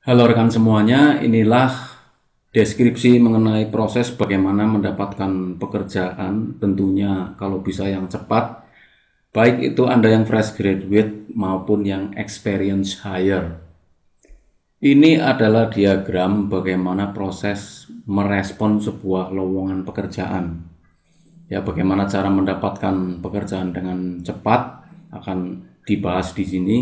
Halo rekan semuanya, inilah deskripsi mengenai proses bagaimana mendapatkan pekerjaan, tentunya kalau bisa yang cepat, baik itu Anda yang fresh graduate maupun yang experience hire. Ini adalah diagram bagaimana proses merespon sebuah lowongan pekerjaan. Ya, bagaimana cara mendapatkan pekerjaan dengan cepat akan dibahas di sini.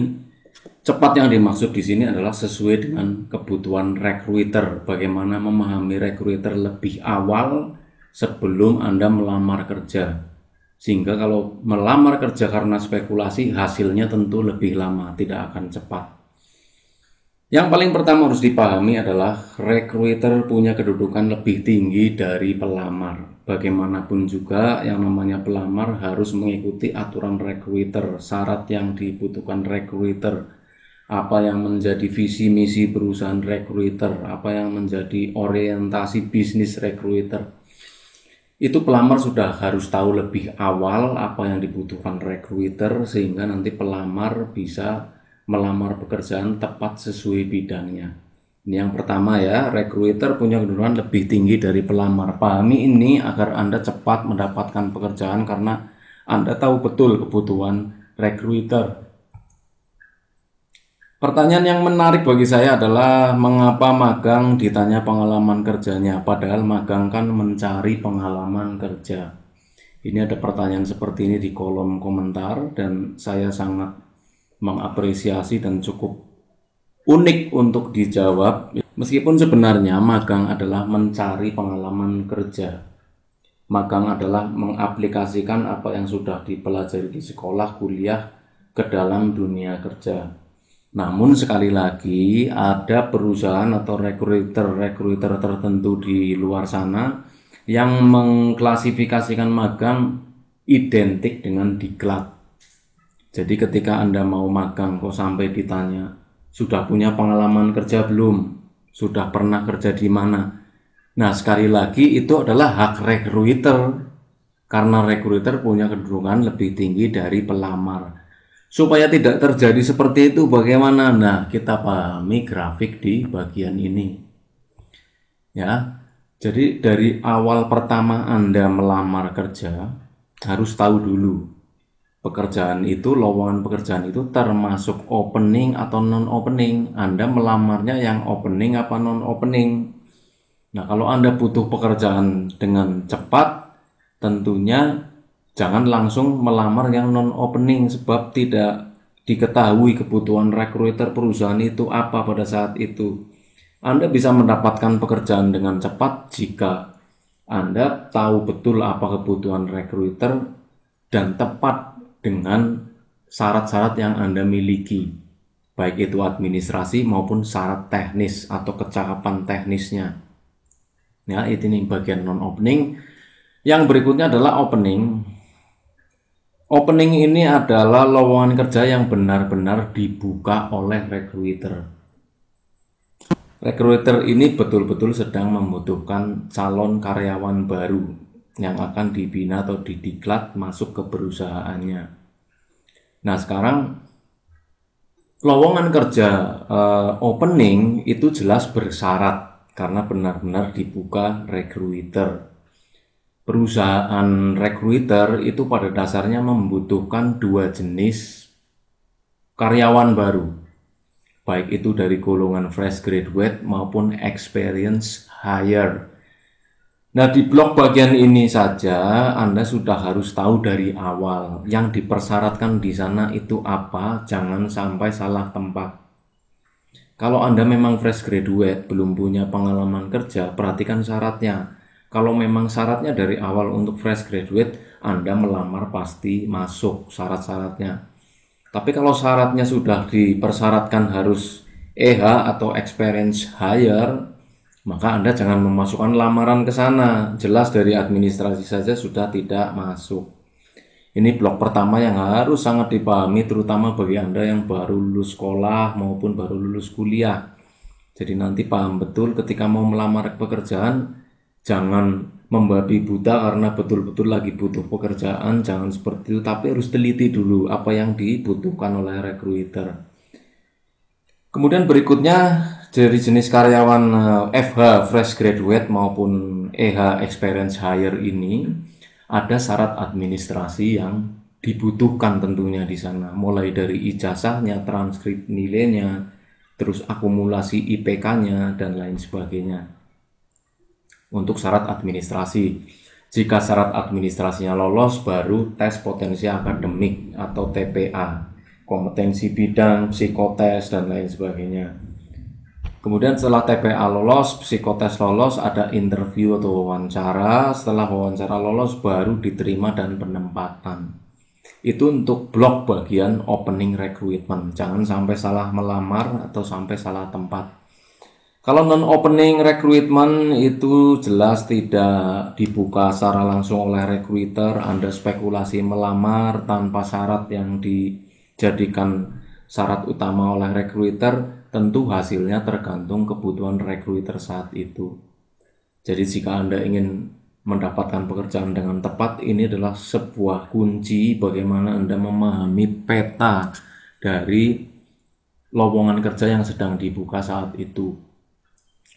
Cepat yang dimaksud di sini adalah sesuai dengan kebutuhan recruiter. Bagaimana memahami recruiter lebih awal sebelum Anda melamar kerja. Sehingga kalau melamar kerja karena spekulasi, hasilnya tentu lebih lama, tidak akan cepat. Yang paling pertama harus dipahami adalah recruiter punya kedudukan lebih tinggi dari pelamar. Bagaimanapun juga yang namanya pelamar harus mengikuti aturan recruiter, syarat yang dibutuhkan recruiter, apa yang menjadi visi misi perusahaan recruiter, apa yang menjadi orientasi bisnis recruiter. Itu pelamar sudah harus tahu lebih awal apa yang dibutuhkan recruiter sehingga nanti pelamar bisa melamar pekerjaan tepat sesuai bidangnya. Ini yang pertama ya, recruiter punya kedudukan lebih tinggi dari pelamar. Pahami ini agar Anda cepat mendapatkan pekerjaan karena Anda tahu betul kebutuhan recruiter. Pertanyaan yang menarik bagi saya adalah mengapa magang ditanya pengalaman kerjanya, padahal magang kan mencari pengalaman kerja. Ini ada pertanyaan seperti ini di kolom komentar dan saya sangat mengapresiasi dan cukup unik untuk dijawab. Meskipun sebenarnya magang adalah mencari pengalaman kerja. Magang adalah mengaplikasikan apa yang sudah dipelajari di sekolah, kuliah ke dalam dunia kerja. Namun sekali lagi ada perusahaan atau recruiter tertentu di luar sana yang mengklasifikasikan magang identik dengan diklat. Jadi ketika Anda mau magang kok sampai ditanya, sudah punya pengalaman kerja belum? Sudah pernah kerja di mana? Nah, sekali lagi itu adalah hak recruiter. Karena recruiter punya kedudukan lebih tinggi dari pelamar. Supaya tidak terjadi seperti itu bagaimana? Nah, kita pahami grafik di bagian ini. Ya. Jadi dari awal pertama Anda melamar kerja, harus tahu dulu pekerjaan itu, lowongan pekerjaan itu termasuk opening atau non-opening. Anda melamarnya yang opening apa non-opening. Nah, kalau Anda butuh pekerjaan dengan cepat, tentunya jangan langsung melamar yang non-opening sebab tidak diketahui kebutuhan recruiter perusahaan itu apa pada saat itu. Anda bisa mendapatkan pekerjaan dengan cepat jika Anda tahu betul apa kebutuhan recruiter dan tepat dengan syarat-syarat yang Anda miliki, baik itu administrasi maupun syarat teknis atau kecakapan teknisnya. Ya, itu nih bagian non-opening. Yang berikutnya adalah opening. Opening ini adalah lowongan kerja yang benar-benar dibuka oleh recruiter. Recruiter ini betul-betul sedang membutuhkan calon karyawan baru yang akan dibina atau didiklat masuk ke perusahaannya. Nah, sekarang lowongan kerja opening itu jelas bersyarat karena benar-benar dibuka recruiter. Perusahaan recruiter itu pada dasarnya membutuhkan dua jenis karyawan baru, baik itu dari golongan fresh graduate maupun experience hire. Nah, di blok bagian ini saja Anda sudah harus tahu dari awal yang dipersyaratkan di sana itu apa, jangan sampai salah tempat. Kalau Anda memang fresh graduate, belum punya pengalaman kerja, perhatikan syaratnya. Kalau memang syaratnya dari awal untuk fresh graduate, Anda melamar pasti masuk syarat-syaratnya. Tapi kalau syaratnya sudah dipersyaratkan harus EH atau experience hire, maka Anda jangan memasukkan lamaran ke sana. Jelas dari administrasi saja sudah tidak masuk. Ini blok pertama yang harus sangat dipahami terutama bagi Anda yang baru lulus sekolah maupun baru lulus kuliah. Jadi nanti paham betul ketika mau melamar pekerjaan, jangan membabi buta karena betul-betul lagi butuh pekerjaan, jangan seperti itu, tapi harus teliti dulu apa yang dibutuhkan oleh recruiter. Kemudian berikutnya Dari jenis karyawan FH Fresh Graduate maupun EH Experience Hire ini ada syarat administrasi yang dibutuhkan tentunya di sana, mulai dari ijazahnya, transkrip nilainya, terus akumulasi IPK-nya dan lain sebagainya. Untuk syarat administrasi, jika syarat administrasinya lolos, baru tes potensi akademik atau TPA, kompetensi bidang, psikotes dan lain sebagainya. Kemudian setelah TPA lolos, psikotes lolos, ada interview atau wawancara. Setelah wawancara lolos, baru diterima dan penempatan. Itu untuk blok bagian opening recruitment. Jangan sampai salah melamar atau sampai salah tempat. Kalau non-opening recruitment itu jelas tidak dibuka secara langsung oleh recruiter. Anda spekulasi melamar tanpa syarat yang dijadikan syarat utama oleh recruiter, tentu hasilnya tergantung kebutuhan recruiter saat itu. Jadi jika Anda ingin mendapatkan pekerjaan dengan tepat, ini adalah sebuah kunci bagaimana Anda memahami peta dari lowongan kerja yang sedang dibuka saat itu.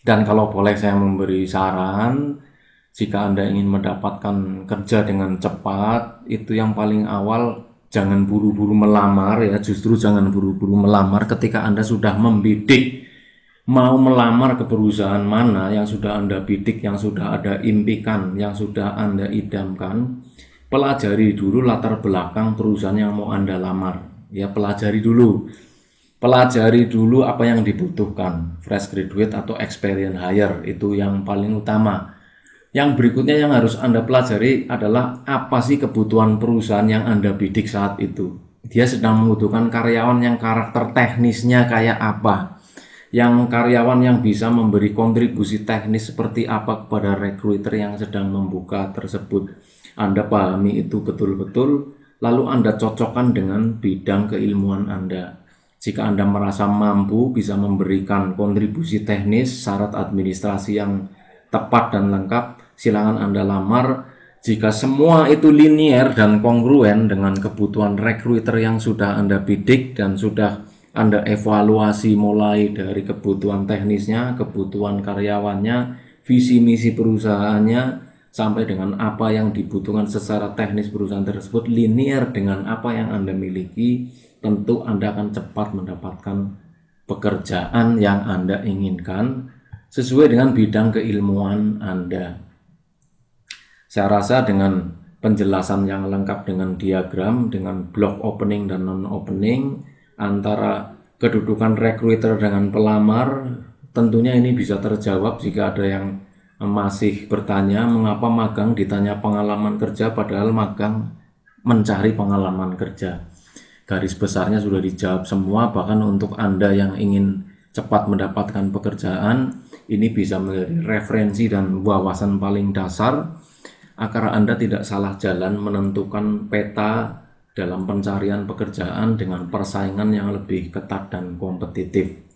Dan kalau boleh saya memberi saran, jika Anda ingin mendapatkan kerja dengan cepat, itu yang paling awal jangan buru-buru melamar ya, justru jangan buru-buru melamar ketika Anda sudah membidik mau melamar ke perusahaan mana yang sudah Anda bidik, yang sudah ada impikan, yang sudah Anda idamkan. Pelajari dulu latar belakang perusahaan yang mau Anda lamar. Ya, pelajari dulu. Pelajari dulu apa yang dibutuhkan, fresh graduate atau experience hire, itu yang paling utama. Yang berikutnya yang harus Anda pelajari adalah apa sih kebutuhan perusahaan yang Anda bidik saat itu. Dia sedang membutuhkan karyawan yang karakter teknisnya kayak apa. Yang karyawan yang bisa memberi kontribusi teknis seperti apa kepada recruiter yang sedang membuka tersebut. Anda pahami itu betul-betul, lalu Anda cocokkan dengan bidang keilmuan Anda. Jika Anda merasa mampu bisa memberikan kontribusi teknis, syarat administrasi yang tepat dan lengkap, silakan Anda lamar. Jika semua itu linier dan kongruen dengan kebutuhan recruiter yang sudah Anda bidik dan sudah Anda evaluasi mulai dari kebutuhan teknisnya, kebutuhan karyawannya, visi misi perusahaannya, sampai dengan apa yang dibutuhkan secara teknis perusahaan tersebut linier dengan apa yang Anda miliki, tentu Anda akan cepat mendapatkan pekerjaan yang Anda inginkan sesuai dengan bidang keilmuan Anda. Saya rasa dengan penjelasan yang lengkap dengan diagram, dengan blok opening dan non-opening, antara kedudukan recruiter dengan pelamar, tentunya ini bisa terjawab. Jika ada yang masih bertanya mengapa magang ditanya pengalaman kerja, padahal magang mencari pengalaman kerja. Garis besarnya sudah dijawab semua. Bahkan untuk Anda yang ingin cepat mendapatkan pekerjaan, ini bisa menjadi referensi dan wawasan paling dasar agar Anda tidak salah jalan menentukan peta dalam pencarian pekerjaan dengan persaingan yang lebih ketat dan kompetitif.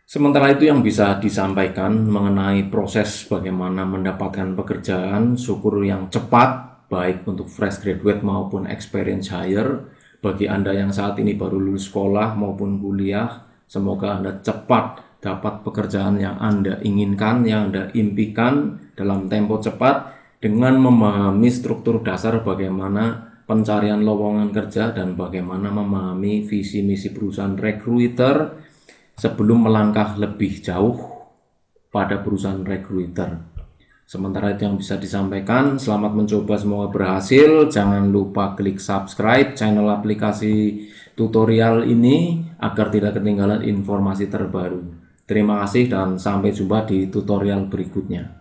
Sementara itu yang bisa disampaikan mengenai proses bagaimana mendapatkan pekerjaan, syukur yang cepat, baik untuk fresh graduate maupun experience hire. Bagi Anda yang saat ini baru lulus sekolah maupun kuliah, semoga Anda cepat dapat pekerjaan yang Anda inginkan, yang Anda impikan dalam tempo cepat, dengan memahami struktur dasar bagaimana pencarian lowongan kerja dan bagaimana memahami visi misi perusahaan recruiter sebelum melangkah lebih jauh pada perusahaan recruiter. Sementara itu yang bisa disampaikan, selamat mencoba, semoga berhasil. Jangan lupa klik subscribe channel aplikasi tutorial ini agar tidak ketinggalan informasi terbaru. Terima kasih dan sampai jumpa di tutorial berikutnya.